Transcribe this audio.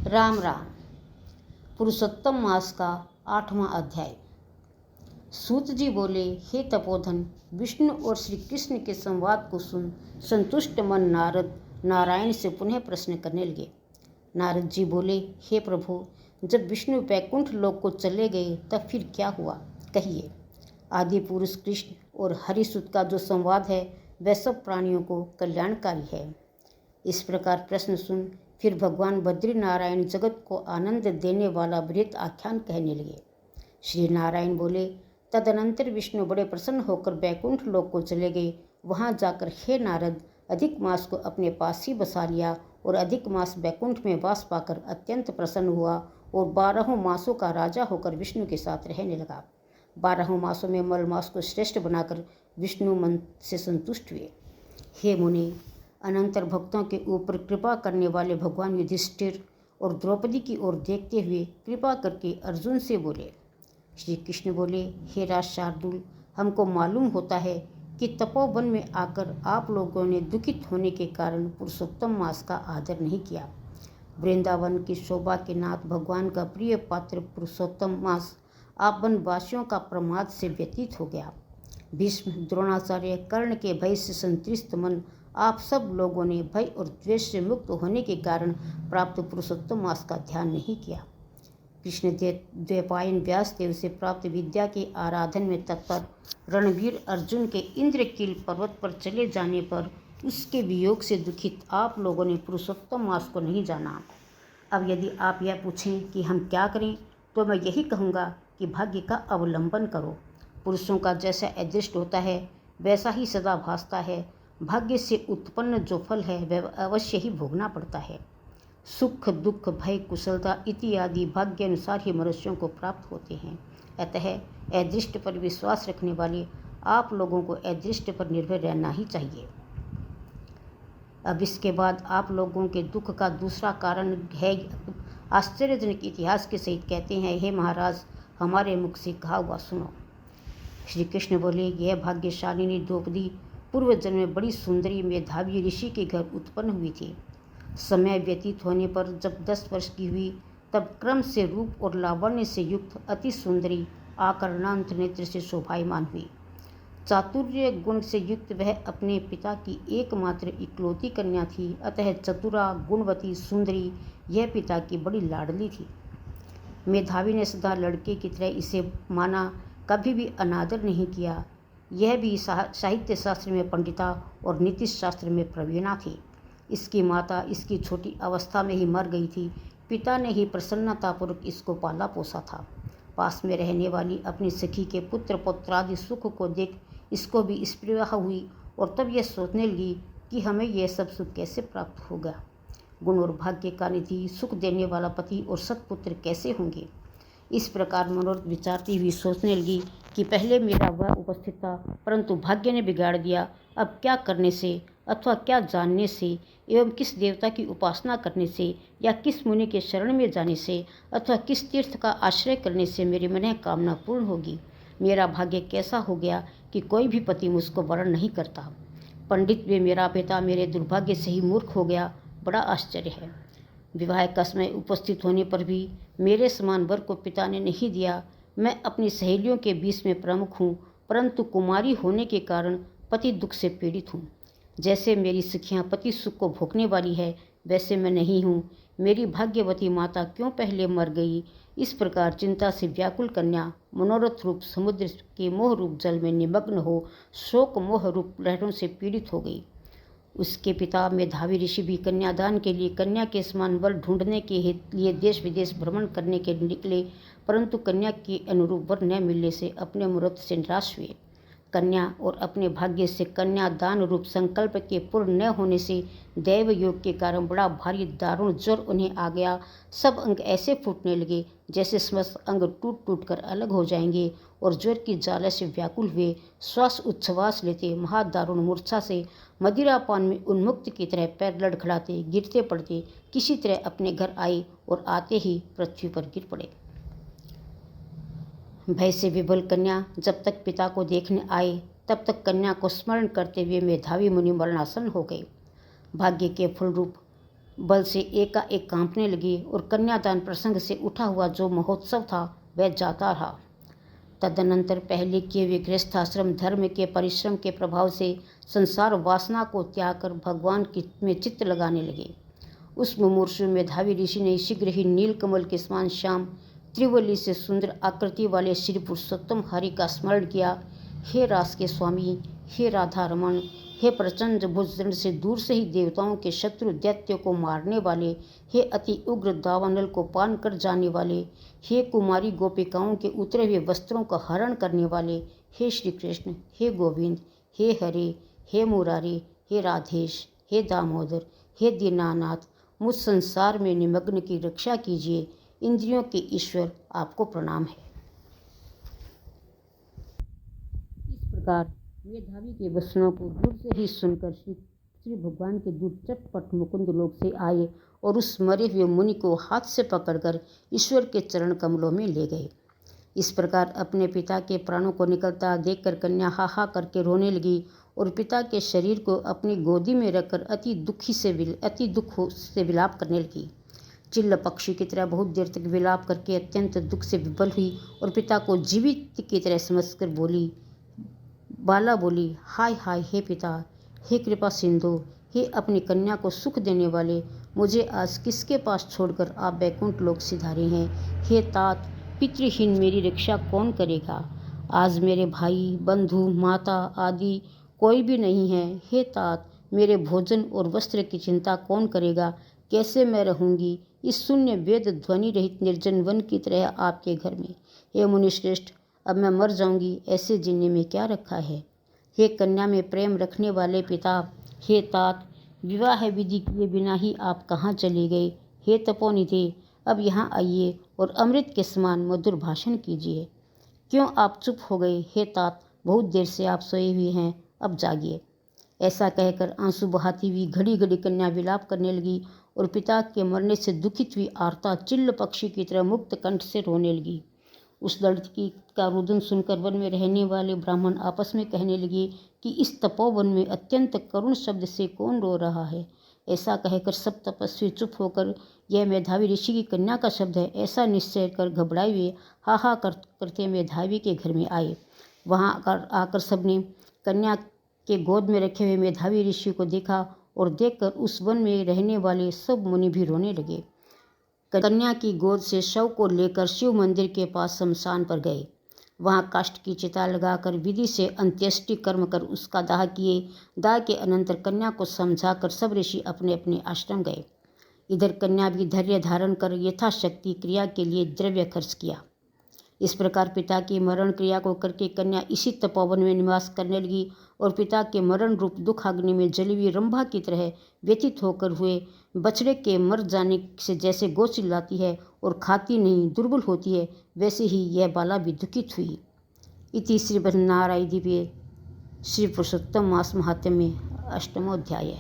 राम राम। पुरुषोत्तम मास का 8वां अध्याय। सूत जी बोले, हे तपोधन, विष्णु और श्री कृष्ण के संवाद को सुन संतुष्ट मन नारद नारायण से पुनः प्रश्न करने लगे। नारद जी बोले, हे प्रभु, जब विष्णु वैकुंठ लोक को चले गए तब फिर क्या हुआ, कहिए। आदि पुरुष कृष्ण और हरिसुत का जो संवाद है वह सब प्राणियों को कल्याणकारी है। इस प्रकार प्रश्न सुन फिर भगवान बद्री नारायण जगत को आनंद देने वाला बृहत आख्यान कहने लगे। श्री नारायण बोले, तदनंतर विष्णु बड़े प्रसन्न होकर वैकुंठ लोक को चले गए। वहां जाकर हे नारद, अधिक मास को अपने पास ही बसा लिया और अधिक मास वैकुंठ में वास पाकर अत्यंत प्रसन्न हुआ और 12 मासों का राजा होकर विष्णु के साथ रहने लगा। 12 मासों में मल मास को श्रेष्ठ बनाकर विष्णु मन से संतुष्ट हुए। हे मुनि, अनंतर भक्तों के ऊपर कृपा करने वाले भगवान युधिष्ठिर और द्रौपदी की ओर देखते हुए कृपा करके अर्जुन से बोले। श्री कृष्ण बोले, हे राज शार्दूल, हमको मालूम होता है कि तपोवन में आकर आप लोगों ने दुखित होने के कारण पुरुषोत्तम मास का आदर नहीं किया। वृंदावन की शोभा के नाथ भगवान का प्रिय पात्र पुरुषोत्तम मास आप वनवासियों का प्रमाद से व्यतीत हो गया। भीष्म, द्रोणाचार्य, कर्ण के भय से संतृष्ट मन आप सब लोगों ने भय और द्वेष से मुक्त होने के कारण प्राप्त पुरुषोत्तम मास का ध्यान नहीं किया। कृष्ण द्वैपायन व्यासदेव से प्राप्त विद्या के आराधन में तत्पर रणवीर अर्जुन के इंद्रकील पर्वत पर चले जाने पर उसके वियोग से दुखित आप लोगों ने पुरुषोत्तम मास को नहीं जाना। अब यदि आप यह पूछें कि हम क्या करें, तो मैं यही कहूँगा कि भाग्य का अवलंबन करो। पुरुषों का जैसा अदृष्ट होता है वैसा ही सदा भासता है। भाग्य से उत्पन्न जो फल है वह अवश्य ही भोगना पड़ता है। सुख, दुख, भय, कुशलता इत्यादि भाग्य अनुसार ही मनुष्यों को प्राप्त होते हैं। अतः अदृष्ट पर विश्वास रखने वाले आप लोगों को अदृष्ट पर निर्भर रहना ही चाहिए। अब इसके बाद आप लोगों के दुख का दूसरा कारण है। आश्चर्यजनक इतिहास के सहित कहते हैं, हे महाराज, हमारे मुख से कहा हुआ सुनो। श्री कृष्ण बोले, यह भाग्यशालिनी द्रौपदी पूर्व जन्म में बड़ी सुंदरी मेधावी ऋषि के घर उत्पन्न हुई थी। समय व्यतीत होने पर जब 10 वर्ष की हुई तब क्रम से रूप और लावण्य से युक्त अति सुंदरी आकर्णांत नेत्र से शोभायमान हुई। चातुर्य गुण से युक्त वह अपने पिता की एकमात्र इकलौती कन्या थी। अतः चतुरा, गुणवती, सुंदरी यह पिता की बड़ी लाडली थी। मेधावी ने सदा लड़के की तरह इसे माना, कभी भी अनादर नहीं किया। यह भी साहित्य शास्त्र में पंडिता और नीति शास्त्र में प्रवीणा थी। इसकी माता इसकी छोटी अवस्था में ही मर गई थी। पिता ने ही प्रसन्नतापूर्वक इसको पाला पोसा था। पास में रहने वाली अपनी सखी के पुत्र पौत्रादि सुख को देख इसको भी स्पृहा हुई और तब यह सोचने लगी कि हमें यह सब सुख कैसे प्राप्त होगा। गुण और भाग्य का निधि, सुख देने वाला पति और सत्पुत्र कैसे होंगे। इस प्रकार मनोरथ विचारती हुई सोचने लगी कि पहले मेरा वह उपस्थित था, परंतु भाग्य ने बिगाड़ दिया। अब क्या करने से अथवा क्या जानने से एवं किस देवता की उपासना करने से या किस मुनि के शरण में जाने से अथवा किस तीर्थ का आश्रय करने से मेरी मनोकामना पूर्ण होगी। मेरा भाग्य कैसा हो गया कि कोई भी पति मुझको वरण नहीं करता। पंडित भी मेरा पिता मेरे दुर्भाग्य से ही मूर्ख हो गया। बड़ा आश्चर्य है। विवाह का समय उपस्थित होने पर भी मेरे समान वर को पिता ने नहीं दिया। मैं अपनी सहेलियों के बीच में प्रमुख हूँ, परंतु कुमारी होने के कारण पति दुख से पीड़ित हूँ। जैसे मेरी सखियाँ पति सुख को भोगने वाली है, वैसे मैं नहीं हूँ। मेरी भाग्यवती माता क्यों पहले मर गई। इस प्रकार चिंता से व्याकुल कन्या मनोरथ रूप समुद्र के मोह रूप जल में निमग्न हो शोक मोह रूप लहरों से पीड़ित हो गई। उसके पिता मेधावी ऋषि भी कन्यादान के लिए कन्या के समान वर ढूंढने के लिए देश विदेश भ्रमण करने के निकले, परंतु कन्या के अनुरूप वर न मिलने से अपने मनोरथ से निराश हुए। कन्या और अपने भाग्य से कन्यादान रूप संकल्प के पूर्ण न होने से दैव योग के कारण बड़ा भारी दारुण ज्वर उन्हें आ गया। सब अंग ऐसे फूटने लगे जैसे समस्त अंग टूट टूट कर अलग हो जाएंगे और ज्वर की ज्वाला से व्याकुल हुए श्वास उच्छ्वास लेते महादारुण मूर्छा से मदिरापान में उन्मुक्त की तरह पैर लड़खड़ाते गिरते पड़ते किसी तरह अपने घर आए और आते ही पृथ्वी पर गिर पड़े। भय से विभल कन्या जब तक पिता को देखने आए तब तक कन्या को स्मरण करते हुए मेधावी मुनि मरणासन हो गए। भाग्य के फलरूप बल से एकाएक कांपने लगे और कन्यादान प्रसंग से उठा हुआ जो महोत्सव था वह जाता रहा। तदनंतर पहले किए हुए गृहस्थाश्रम धर्म के परिश्रम के प्रभाव से संसार वासना को त्याग कर भगवान में चित्त लगाने लगे। उस मुमूर्षु मेधावी ऋषि ने शीघ्र ही नीलकमल के समान श्याम त्रिवली से सुंदर आकृति वाले श्री पुरुषोत्तम हरि का स्मरण किया। हे रास के स्वामी, हे राधा रमण, हे प्रचंड भुजदंड से दूर से ही देवताओं के शत्रु दैत्य को मारने वाले, हे अति उग्र दावानल को पान कर जाने वाले, हे कुमारी गोपिकाओं के उतरे हुए वस्त्रों का हरण करने वाले, हे श्री कृष्ण, हे गोविंद, हे हरे, हे मुरारी, हे राधेश, हे दामोदर, हे दीनानाथ, मुझ संसार में निमग्न की रक्षा कीजिए। इंद्रियों के ईश्वर आपको प्रणाम है। इस प्रकार मेधावी के वचनों को दूर से ही सुनकर श्री भगवान के दूत चटपट मुकुंद लोक से आए और उस मरे हुए मुनि को हाथ से पकड़कर ईश्वर के चरण कमलों में ले गए। इस प्रकार अपने पिता के प्राणों को निकलता देखकर कन्या हा हा करके रोने लगी और पिता के शरीर को अपनी गोदी में रखकर अति दुख से विलाप करने लगी। चिल्ल पक्षी की तरह बहुत देर तक विलाप करके अत्यंत दुख से विवल हुई और पिता को जीवित की तरह समझकर बोली। बाला बोली, हाय हाय हे पिता, हे कृपा सिंधु, हे अपनी कन्या को सुख देने वाले, मुझे आज किसके पास छोड़कर आप वैकुंठ लोक सिधारे हैं। हे तात, पितृहीन मेरी रक्षा कौन करेगा। आज मेरे भाई बंधु माता आदि कोई भी नहीं है। हे तात, मेरे भोजन और वस्त्र की चिंता कौन करेगा। कैसे मैं रहूँगी इस शून्य वेद ध्वनि रहित निर्जन वन की तरह आपके घर में। हे मुनिश्रेष्ठ, अब मैं मर जाऊंगी, ऐसे जीने में क्या रखा है। हे कन्या में प्रेम रखने वाले पिता, हे तात, विवाह विधि किए बिना ही आप कहाँ चले गए। हे तपोनिधि, अब यहाँ आइए और अमृत के समान मधुर भाषण कीजिए। क्यों आप चुप हो गए। हे तात, बहुत देर से आप सोए हुए हैं, अब जागिए। ऐसा कहकर आंसू बहाती हुई घड़ी घड़ी कन्या विलाप करने लगी और पिता के मरने से दुखित हुई आर्ता चिल्ल पक्षी की तरह मुक्त कंठ से रोने लगी। उस लड़की का रुदन सुनकर वन में रहने वाले ब्राह्मण आपस में कहने लगे कि इस तपोवन में अत्यंत करुण शब्द से कौन रो रहा है। ऐसा कहकर सब तपस्वी चुप होकर यह मेधावी ऋषि की कन्या का शब्द है ऐसा निश्चय कर घबराए हुए हा करते मेधावी के घर में आए। वहाँ आकर सबने कन्या के गोद में रखे हुए मेधावी ऋषि को देखा और देखकर उस वन में रहने वाले सब मुनि भी रोने लगे। कन्या की गोद से शव को लेकर शिव मंदिर के पास शमशान पर गए। वहाँ काष्ठ की चिता लगाकर विधि से अंत्येष्टि कर्म कर उसका दाह किए। दाह के अनंतर कन्या को समझाकर सब ऋषि अपने अपने आश्रम गए। इधर कन्या भी धैर्य धारण कर यथाशक्ति क्रिया के लिए द्रव्य खर्च किया। इस प्रकार पिता की मरण क्रिया को करके कन्या इसी तपोवन में निवास करने लगी और पिता के मरण रूप दुखाग्नि में जली हुई रंभा की तरह व्यतीत होकर हुए बछड़े के मर जाने से जैसे गौ चिल्लाती है और खाती नहीं दुर्बल होती है, वैसे ही यह बाला भी दुखित हुई। इति श्री बृहन्नारायण दिव्य श्री पुरुषोत्तम मास महात्म्य में 8वां अध्याय।